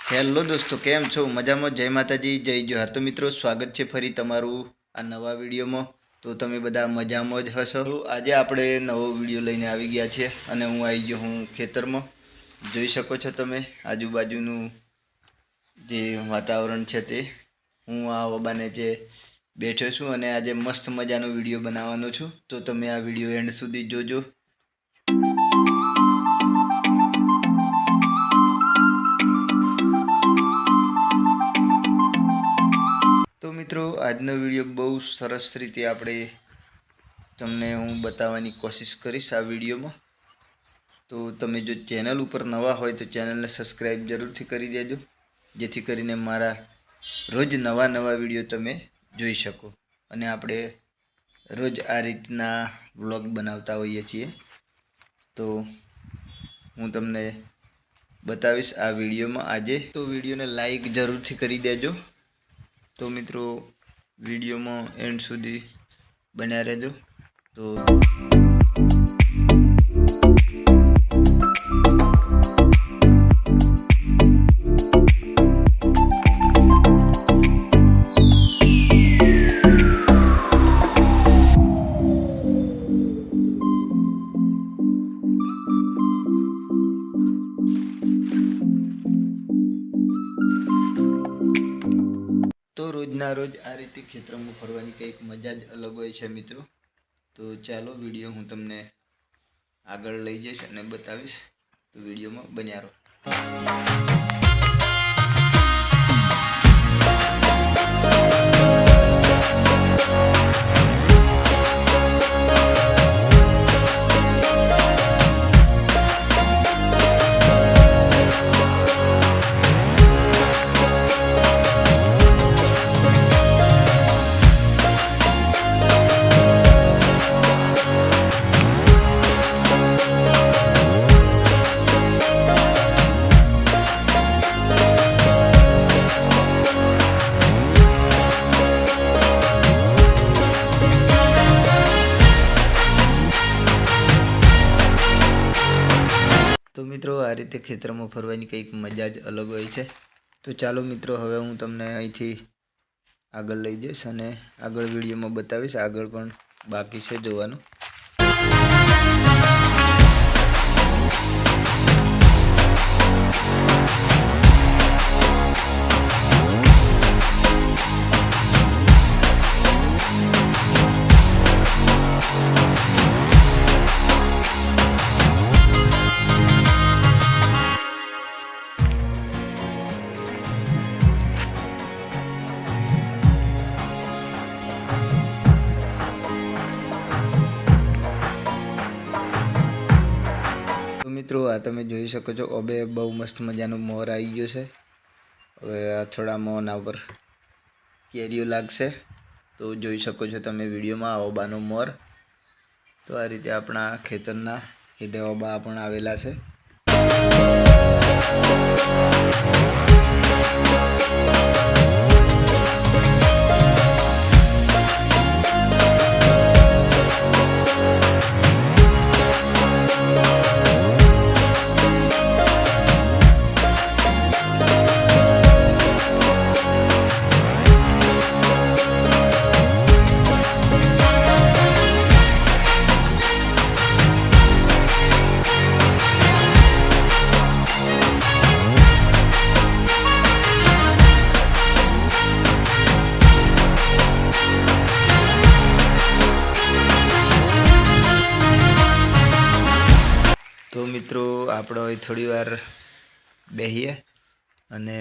Hello દોસ્તો, કેમ છો? મજામાં? જય માતાજી, જય જોહાર. તો મિત્રો, સ્વાગત છે ફરી તમારું આ નવા વિડીયોમાં. તો તમે બધા મજામાં જ હશો. તો આજે આપણે નવો વિડીયો લઈને આવી ગયા છીએ અને હું આવી ગયો હું ખેતરમાં. જોઈ શકો છો તમે આજુબાજુનું જે વાતાવરણ છે તે. હું આ ઓબાને જે બેઠો છું અને આજે મસ્ત મજાનો વિડીયો બનાવવાનો છું. તો તમે આ વિડીયો એન્ડ સુધી જોજો. તો મિત્રો, આજનો વિડીયો બહુ સરસ રીતે તમને હું બતાવવાની કોશિશ કરીશ આ વિડીયોમાં. તો તમે જો ચેનલ ઉપર નવા હોય તો ચેનલને સબસ્ક્રાઈબ જરૂરથી કરી દેજો, જેથી કરીને મારા રોજ નવા વિડીયો તમે જોઈ શકો. અને આપણે રોજ આ રીતના વ્લોગ બનાવતા હોઈએ છીએ. તો હું તમને બતાવીશ આ વિડીયોમાં આજે. તો વિડીયોને લાઈક જરૂરથી કરી દેજો. તો મિત્રો, વિડીયોમાં એન્ડ સુધી બન્યા રહેજો. તો રોજના રોજ આ રીતે ખેતરમાં ફરવાની કંઈક મજા જ અલગ હોય છે મિત્રો. તો ચાલો, વિડીયો હું તમને આગળ લઈ જઈશ અને બતાવીશ. તો વિડીયોમાં બન્યા રહો. તો મિત્રો, આ રીતે ખેતરમાં ફરવાની કંઈક મજા જ અલગ હોય છે. તો ચાલો મિત્રો, હવે હું તમને અહીંથી આગળ લઈ જઈશ અને આગળ વિડીયોમાં બતાવીશ. આગળ પણ બાકી છે જોવાનું. મિત્રો, આ તમે જોઈ શકો છો, ઓબે બહુ મસ્ત મજાનો મોર આવી ગયો છે. હવે આ થોડા મોરના ઉપર કેરીઓ લાગશે. તો જોઈ શકો છો તમે વિડીયોમાં આ ઓબાનો મોર. તો આ રીતે આપણા ખેતરના હેઠે ઓબા પણ આવેલા છે. તો મિત્રો, આપણે હવે થોડી વાર બેસીએ અને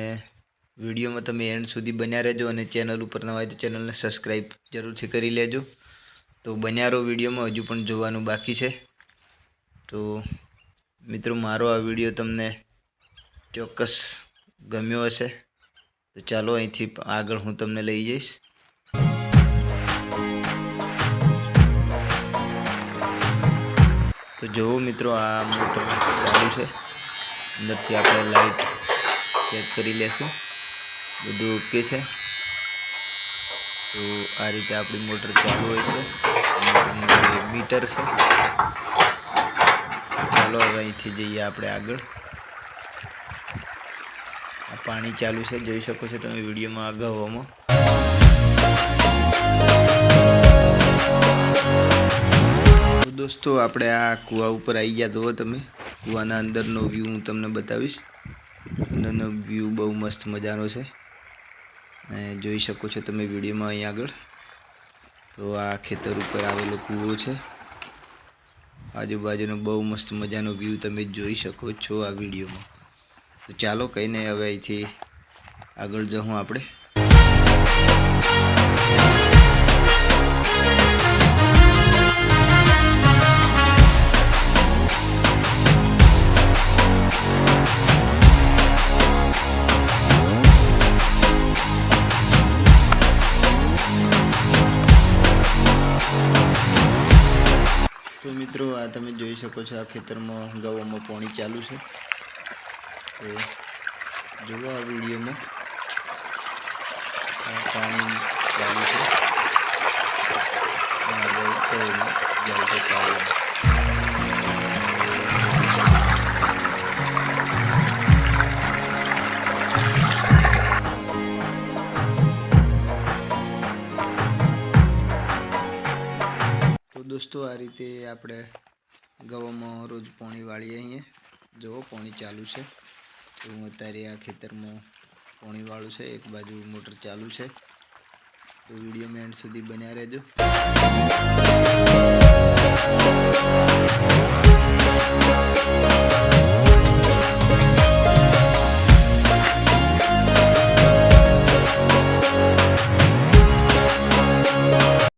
વિડીયોમાં તમે એન્ડ સુધી બન્યા રહેજો. અને ચેનલ ઉપર નવા હોય તો ચેનલને સબસ્ક્રાઈબ જરૂરથી કરી લેજો. તો બન્યા રહો વિડીયોમાં, હજુ પણ જોવાનું બાકી છે. તો મિત્રો, મારો આ વિડીયો તમને ચોક્કસ ગમ્યો હશે. તો ચાલો, અહીંથી આગળ હું તમને લઈ જઈશ. તો જુઓ મિત્રો, આ મોટર ચાલુ છે. અંદરથી આપણે લાઈટ ચેક કરી લેશું. બધું ઓકે છે. તો આ રીતે આપણી મોટર ચાલુ હોય છે. મોટરનું જે મીટર છે. ચાલો, હવે અહીંથી જઈએ આપણે આગળ. પાણી ચાલુ છે, જોઈ શકો છો તમે વિડીયોમાં આ ગવામાં. તો દોસ્તો આપણે આ કૂવા ઉપર આવી ગયા તો તમે કૂવાના અંદરનો વ્યૂ હું તમને બતાવીશ. અંદરનો વ્યૂ બહુ મસ્ત મજાનો છે અને જોઈ શકો છો તમે વિડીયોમાં અહીં આગળ. તો આ ખેતર ઉપર આવેલો કૂવો છે. આજુબાજુનો બહુ મસ્ત મજાનો વ્યૂ તમે જોઈ શકો છો આ વિડીયોમાં. તો ચાલો કંઈ નહીં, હવે અહીંથી આગળ જવું આપણે. તો મિત્રો આ તમે જોઈ શકો છો આ ખેતરમાં ગવામાં પાણી ચાલુ છે. તો જુઓ આ વિડીયોમાં પાણી ચાલુ છે. તો દોસ્તો આ રીતે આપણે ગવામાં રોજ પાણી વાળીએ. અહીંયા જુઓ પાણી ચાલુ છે. તો હું અત્યારે આ ખેતરમાં પાણી વાળું છે, એક બાજુ મોટર ચાલુ છે. તો વિડીયોમાં એન્ડ સુધી બન્યા રહેજો.